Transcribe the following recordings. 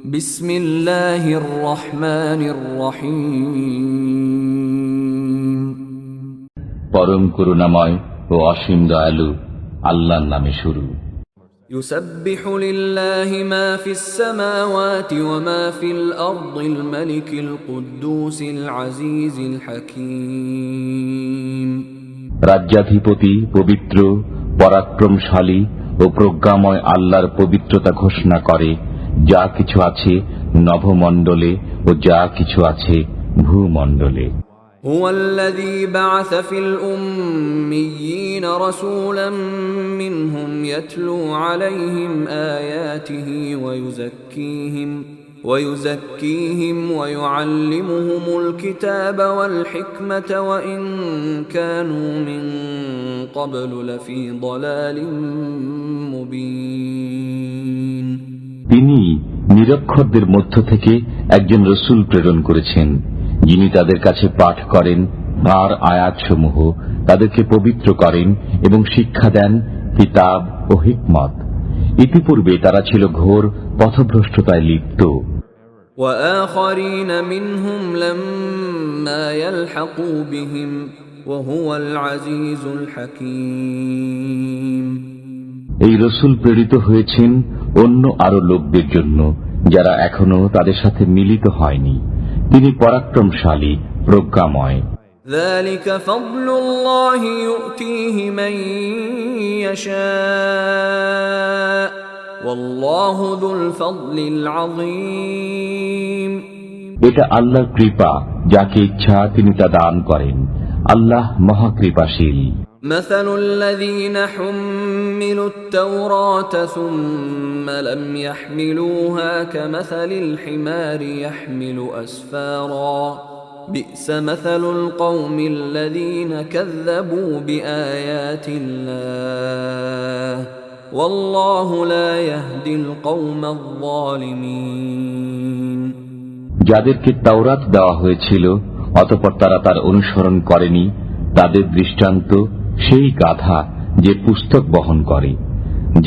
বিসমিল্লাহির রহমানির রহিম। পরম করুণাময় ও অসীম দয়ালু আল্লাহর নামে শুরু। ইউসাব্বিহু লিল্লাহি মা ফিস সামাওয়াতি ওয়া মা ফিল আরদিল মালিকিল কুদ্দুসিল আজিজিল হাকীম। রাজ্যাধিপতি পবিত্র, পরাক্রমশালী ও প্রজ্ঞাময় আল্লাহর পবিত্রতা ঘোষণা করে যা কিছু আছে নভমণ্ডলে ও যা কিছু আছে ভূমণ্ডলে। هو الذي بعث في الأميين رسولا منهم يتلو عليهم آياته ويزكيهم ويعلمهم الكتاب والحكمة وإن كانوا من قبل لفي ضلال مبين। তিনি নিরক্ষরদের মধ্য থেকে একজন রসূল প্রেরণ করেছেন, যিনি তাদের কাছে পাঠ করেন তাঁর আয়াতসমূহ, তাদেরকে পবিত্র করেন এবং শিক্ষা দেন কিতাব ও হিকমত। ইতিপূর্বে তারা ছিল ঘোর পথভ্রষ্টতায় লিপ্ত। وآخرين منهم لما يلحقوا بهم وهو العزيز الحكيم। এই রসূল প্রেরিত হয়েছেন অন্য আরো লোকদের জন্য যারা এখনো তাদের সাথে মিলিত হয়নি। তিনি পরাক্রমশালী, প্রজ্ঞাময়। ذلك فضل الله يؤتيه من يشاء والله ذو الفضل العظيم। এটা আল্লাহর কৃপা, যাকে ইচ্ছা তিনি তা দান করেন। আল্লাহ মহাকৃপাশীল। مثل الذين حملوا التوراة ثم لم يحملوها كمثل الحمار يحمل أسفارا بئس مثل القوم الذين كذبوا بآيات الله والله لا يهدي القوم الظالمين। যাদেরকে তাওরাত দেওয়া হয়েছিল অতঃপর তারা তার অনুসরণ করেনি, তাদের দৃষ্টান্ত সেই গাধা যে পুস্তক বহন করে।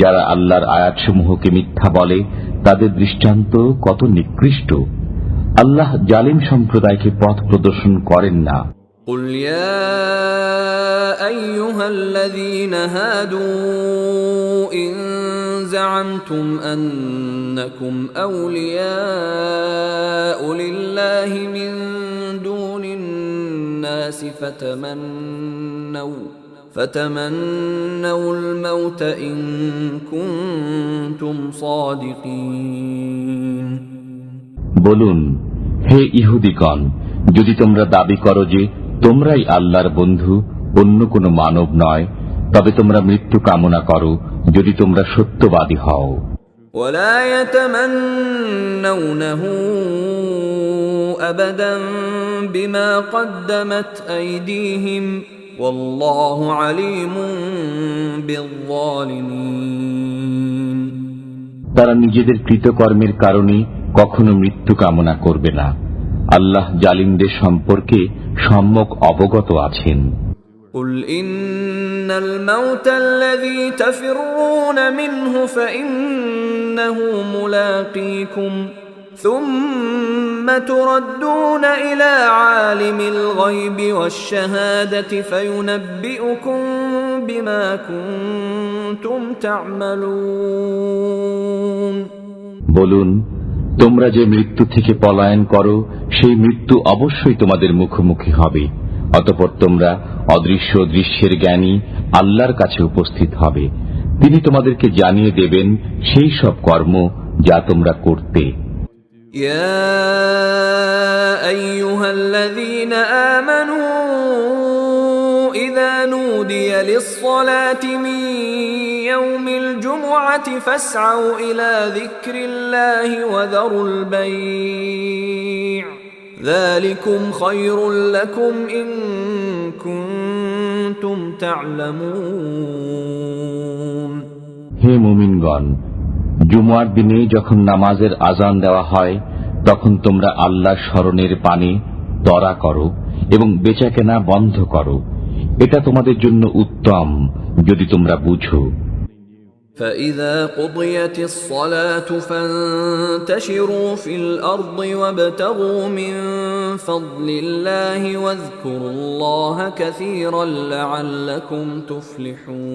যারা আল্লাহর আয়াতসমূহকে মিথ্যা বলে তাদের দৃষ্টান্ত কত নিকৃষ্ট। আল্লাহ জালিম সম্প্রদায়কে পথ প্রদর্শন করেন না। قل يا أيها الذين هادوا إن زعمتم أنكم أولياء لله من دون الناس فتمنوا الموت إن كنتم صادقين। বলুন, হে ইহুদিগণ, যদি তোমরা দাবি করো যে তোমরাই আল্লাহর বন্ধু, অন্য কোনো মানব নয়, তবে তোমরা মৃত্যু কামনা করো যদি তোমরা সত্যবাদী হও। ولا يتمنونه أبدا بما قدمت أيديهم والله عليم بالظالمين। তারা নিজেদের কৃতকর্মের কারণে কখনো মৃত্যু কামনা করবে না। আল্লাহ জালিমদের সম্পর্কে সম্যক অবগত আছেন। قل إن الموت الذي تفرون منه فإنه ملاقيكم ثم تردون إلى عالم الغيب والشهادة فينبئكم بما كنتم تعملون। বলুন, তোমরা যে মৃত্যু থেকে পলায়ন করো সেই মৃত্যু অবশ্যই তোমাদের মুখোমুখি হবে। অতঃপর তোমরা অদৃশ্য দৃশ্যের জ্ঞানী আল্লাহর কাছে উপস্থিত হবে। তিনি তোমাদেরকে জানিয়ে দেবেন সেই সব কর্ম যা তোমরা করতে। ইয়া আইয়ুহাল্লাযীনা আমানু ইযা নুদিয়া লিস-সালাতি মিন ইয়াউমিল জুমআতি ফাসআউ ইলা যিকরিল্লাহি ওয়া যারুল বাই'। ذلكم خير لكم إن كنتم تعلمون। হে মুমিনগণ, জুমআর দিনে যখন নামাজের আযান দেওয়া হয় তখন তোমরা আল্লাহর স্মরণের পানে ত্বরা করো এবং বেচাকেনা বন্ধ করো। এটা তোমাদের জন্য উত্তম যদি তোমরা বুঝো। فإذا قضيت الصلاة فانتشروا في الأرض وابتغوا من فضل الله واذكروا الله كثيرا لعلكم تفلحون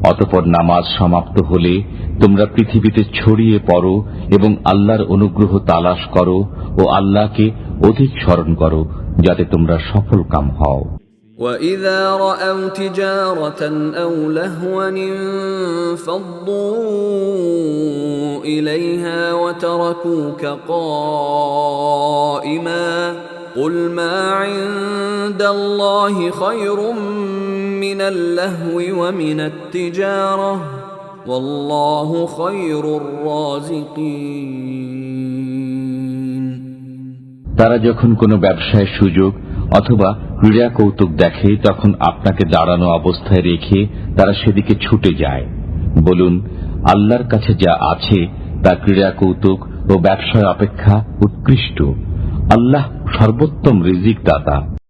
অতঃপর নামাজ সমাপ্ত হলে তোমরা পৃথিবীতে ছড়িয়ে পড়ো এবং আল্লাহর অনুগ্রহ তালাশ করো ও আল্লাহকে অধিক স্মরণ করো যাতে তোমরা সফলকাম হও। وَإِذَا رَأَوْا تِجَارَةً أَوْ لَهْوًا انفَضُّوا إِلَيْهَا وَتَرَكُوكَ قَائِمًا قُلْ مَا عِندَ اللَّهِ خَيْرٌ مِّنَ اللَّهْوِ وَمِنَ التِّجَارَةِ وَاللَّهُ خَيْرُ الرَّازِقِينَ তারা যখন কোনো ব্যবসায় সুযোগ অথবা ক্রীড়া কৌতুক দেখে তখন আপনাকে দাঁড়ানো অবস্থায় রেখে তারা সেদিকে ছুটে যায়। বলুন, আল্লাহর কাছে যা আছে তা ক্রীড়া কৌতুক ও ব্যবসায় অপেক্ষা উৎকৃষ্ট। আল্লাহ সর্বোত্তম রিজিক দাতা।